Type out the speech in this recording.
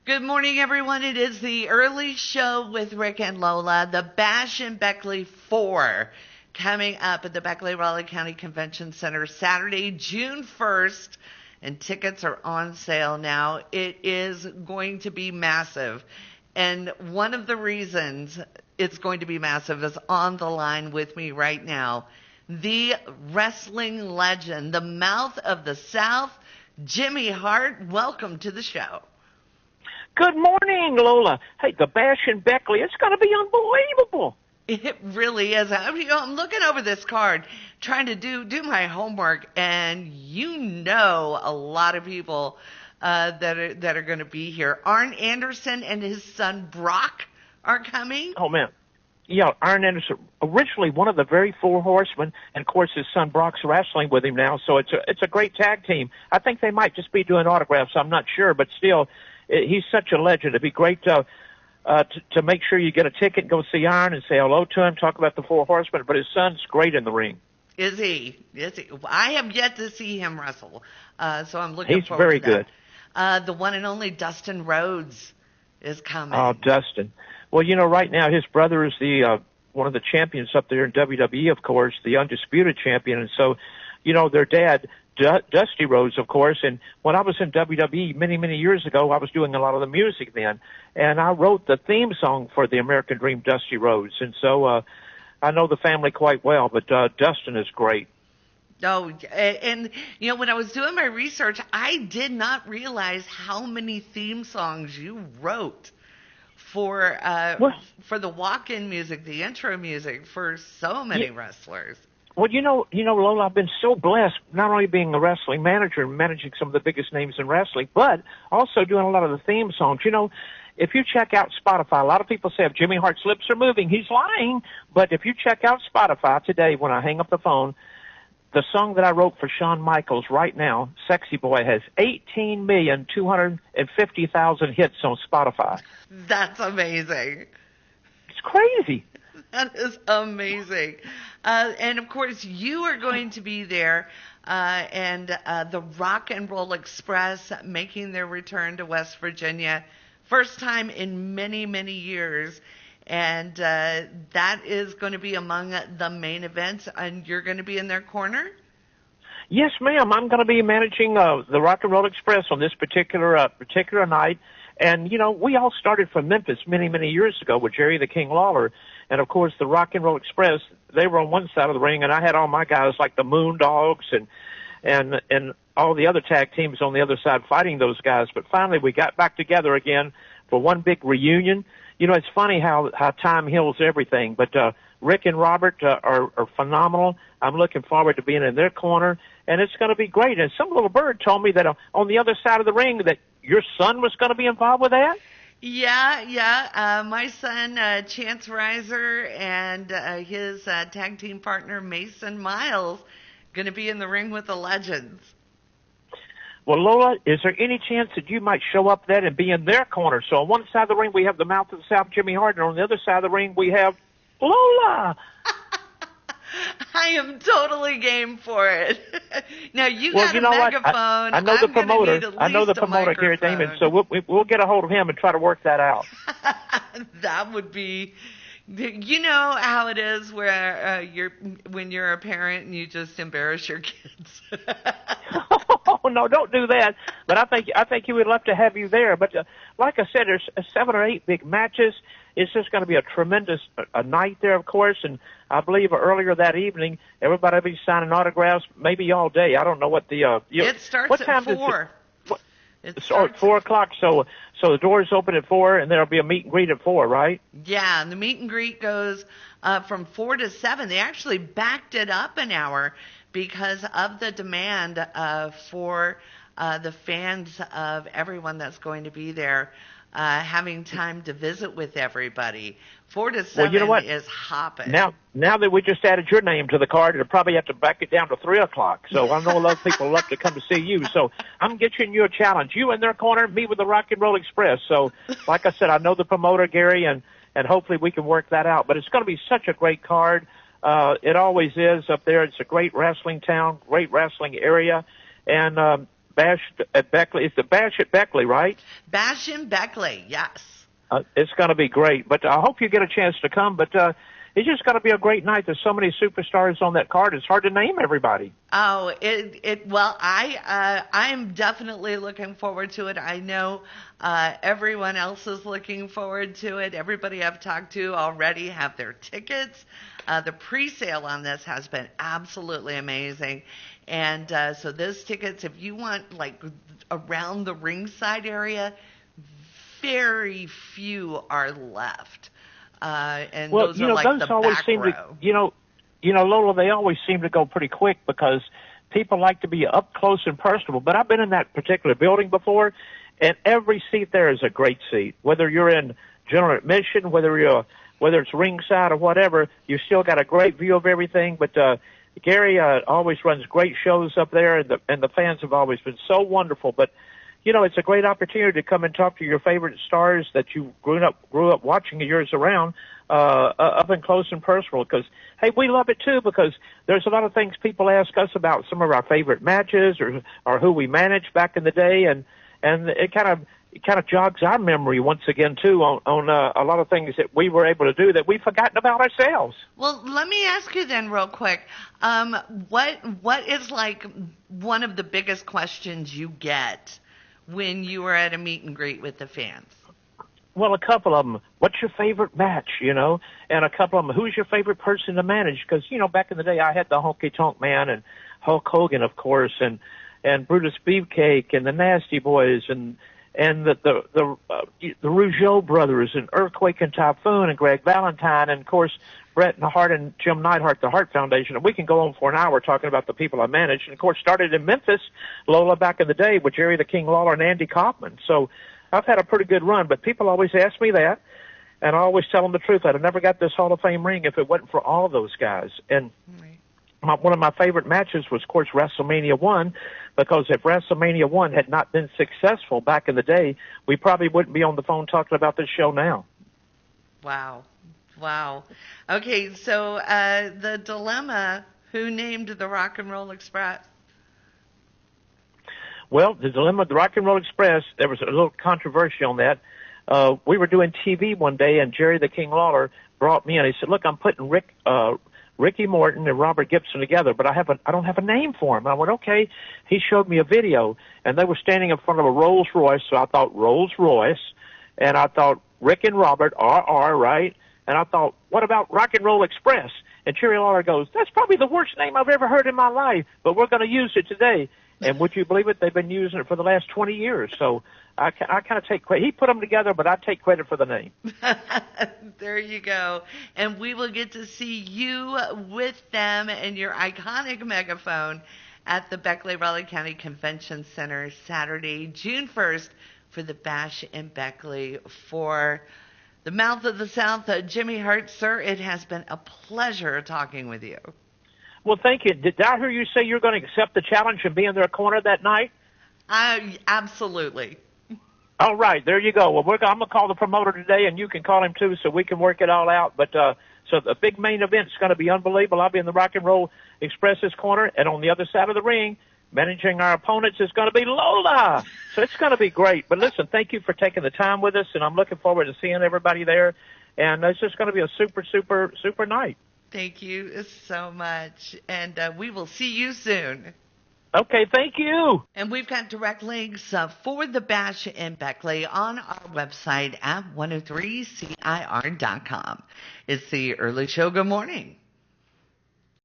Good morning, everyone. It is the early show with Rick and Lola, the Bashin Beckley 4, coming up at the Beckley Raleigh County Convention Center Saturday, June 1st, and tickets are on sale now. It is going to be massive, and one of the reasons it's going to be massive is on the line with me right now, the wrestling legend, the mouth of the South, Jimmy Hart. Welcome to the show. Good morning, Lola. Hey, the Bashin Beckley, it's going to be unbelievable. It really is. I'm looking over this card, trying to do my homework, and a lot of people that are going to be here. Arn Anderson and his son Brock are coming. Oh, man. Yeah, Arn Anderson, originally one of the very four horsemen, and, of course, his son Brock's wrestling with him now, so it's a great tag team. I think they might just be doing autographs. I'm not sure, but still, he's such a legend. It'd be great to make sure you get a ticket and go see Arn and say hello to him, talk about the Four Horsemen. But his son's great in the ring. Is he? I have yet to see him wrestle, so I'm looking forward to that. He's very good. The one and only Dusty Rhodes is coming. Oh, Dustin. Well, right now his brother is the one of the champions up there in WWE, of course, the undisputed champion. And so, their dad, Dusty Rhodes, of course, and when I was in WWE many, many years ago, I was doing a lot of the music then, and I wrote the theme song for the American Dream, Dusty Rhodes, and so I know the family quite well, but Dustin is great. Oh, and, when I was doing my research, I did not realize how many theme songs you wrote for the walk-in music, the intro music, for so many wrestlers. Well, Lola, I've been so blessed, not only being a wrestling manager and managing some of the biggest names in wrestling, but also doing a lot of the theme songs. If you check out Spotify, a lot of people say if Jimmy Hart's lips are moving, he's lying. But if you check out Spotify today, when I hang up the phone, the song that I wrote for Shawn Michaels right now, Sexy Boy, has 18,250,000 hits on Spotify. That's amazing. It's crazy. That is amazing. And, of course, you are going to be there, and the Rock and Roll Express making their return to West Virginia. First time in many, many years. And that is going to be among the main events, and you're going to be in their corner? Yes, ma'am. I'm going to be managing the Rock and Roll Express on this particular night. And, we all started from Memphis many, many years ago with Jerry the King Lawler. And, of course, the Rock and Roll Express, they were on one side of the ring, and I had all my guys like the Moondogs and all the other tag teams on the other side fighting those guys. But finally we got back together again for one big reunion. It's funny how time heals everything. But Rick and Robert are phenomenal. I'm looking forward to being in their corner, and it's going to be great. And some little bird told me that on the other side of the ring that your son was going to be involved with that? Yeah. My son, Chance Reiser, and his tag team partner, Mason Miles, going to be in the ring with the legends. Well, Lola, is there any chance that you might show up there and be in their corner? So on one side of the ring, we have the mouth of the South, Jimmy Hart, and on the other side of the ring, we have Lola. I am totally game for it. Now, you got a megaphone. I know the promoter. I know the promoter, Gary Damon, so we'll get a hold of him and try to work that out. That would be... You know how it is where when you're a parent and you just embarrass your kids. Oh no, don't do that. But I think he would love to have you there. But like I said, there's 7 or 8 big matches. It's just going to be a tremendous night there, of course. And I believe earlier that evening, everybody will be signing autographs, maybe all day. I don't know what the it starts at 4. It starts at 4 o'clock, so the doors open at 4, and there'll be a meet and greet at 4, right? Yeah, and the meet and greet goes from 4 to 7. They actually backed it up an hour because of the demand for the fans of everyone that's going to be there having time to visit with everybody. 4 to 7 is hopping. Now that we just added your name to the card, it'll probably have to back it down to 3 o'clock. So I know a lot of people love to come to see you. So I'm getting you a challenge. You in their corner, me with the Rock and Roll Express. So like I said, I know the promoter, Gary, and hopefully we can work that out. But it's going to be such a great card. It always is up there. It's a great wrestling town, great wrestling area. And Bash at Beckley. It's the Bash at Beckley, right? Bashin Beckley, yes. It's going to be great. But I hope you get a chance to come. But it's just going to be a great night. There's so many superstars on that card. It's hard to name everybody. Oh, well, I'm definitely looking forward to it. I know everyone else is looking forward to it. Everybody I've talked to already have their tickets. The pre-sale on this has been absolutely amazing. And so those tickets, if you want like around the ringside area, very few are left. And well, those are like those the always back seem row. to, Lola, they always seem to go pretty quick because people like to be up close and personal. But I've been in that particular building before, and every seat there is a great seat. Whether you're in general admission, whether it's ringside or whatever, you still got a great view of everything. But Gary always runs great shows up there, and the fans have always been so wonderful. But it's a great opportunity to come and talk to your favorite stars that you grew up watching years around, up and close and personal. Because, hey, we love it too, because there's a lot of things people ask us about some of our favorite matches or who we managed back in the day, and it kind of jogs our memory once again too on a lot of things that we were able to do that we've forgotten about ourselves. Well, let me ask you then real quick, what is like one of the biggest questions you get when you were at a meet and greet with the fans? Well, a couple of them. What's your favorite match, and a couple of them, who's your favorite person to manage? Because, back in the day I had the Honky Tonk Man and Hulk Hogan, of course, and Brutus Beefcake and the Nasty Boys and the Rougeau brothers and Earthquake and Typhoon and Greg Valentine and, of course, Bret and Hart and Jim Neidhart, the Hart Foundation. And we can go on for an hour talking about the people I managed. And, of course, started in Memphis, Lola, back in the day with Jerry the King Lawler and Andy Kaufman. So I've had a pretty good run. But people always ask me that, and I always tell them the truth. I'd have never got this Hall of Fame ring if it wasn't for all those guys. And one of my favorite matches was, of course, WrestleMania 1, because if WrestleMania 1 had not been successful back in the day, we probably wouldn't be on the phone talking about this show now. Wow. Okay, so the dilemma, who named the Rock and Roll Express? Well, the dilemma of the Rock and Roll Express, there was a little controversy on that. We were doing TV one day, and Jerry the King Lawler brought me in. He said, look, I'm putting Ricky Morton and Robert Gibson together, but I don't have a name for him. I went, okay. He showed me a video, and they were standing in front of a Rolls Royce, so I thought Rolls Royce, and I thought Rick and Robert, RR, right? And I thought, what about Rock and Roll Express? And Jerry Lawler goes, that's probably the worst name I've ever heard in my life, but we're going to use it today. And would you believe it? They've been using it for the last 20 years. So I kind of take credit. He put them together, but I take credit for the name. There you go. And we will get to see you with them and your iconic megaphone at the Beckley Raleigh County Convention Center Saturday, June 1st for the Bash in Beckley for the Mouth of the South. Jimmy Hart, sir, it has been a pleasure talking with you. Well, thank you. Did I hear you say you're going to accept the challenge and be in their corner that night? Absolutely. All right, there you go. Well, I'm going to call the promoter today, and you can call him too, so we can work it all out. But so the big main event is going to be unbelievable. I'll be in the Rock and Roll Express's corner, and on the other side of the ring, managing our opponents, is going to be Lola. So it's going to be great. But listen, thank you for taking the time with us, and I'm looking forward to seeing everybody there. And it's just going to be a super, super, super night. Thank you so much, and we will see you soon. Okay, thank you. And we've got direct links for the Bash in Beckley on our website at 103CIR.com. It's the Early Show. Good morning.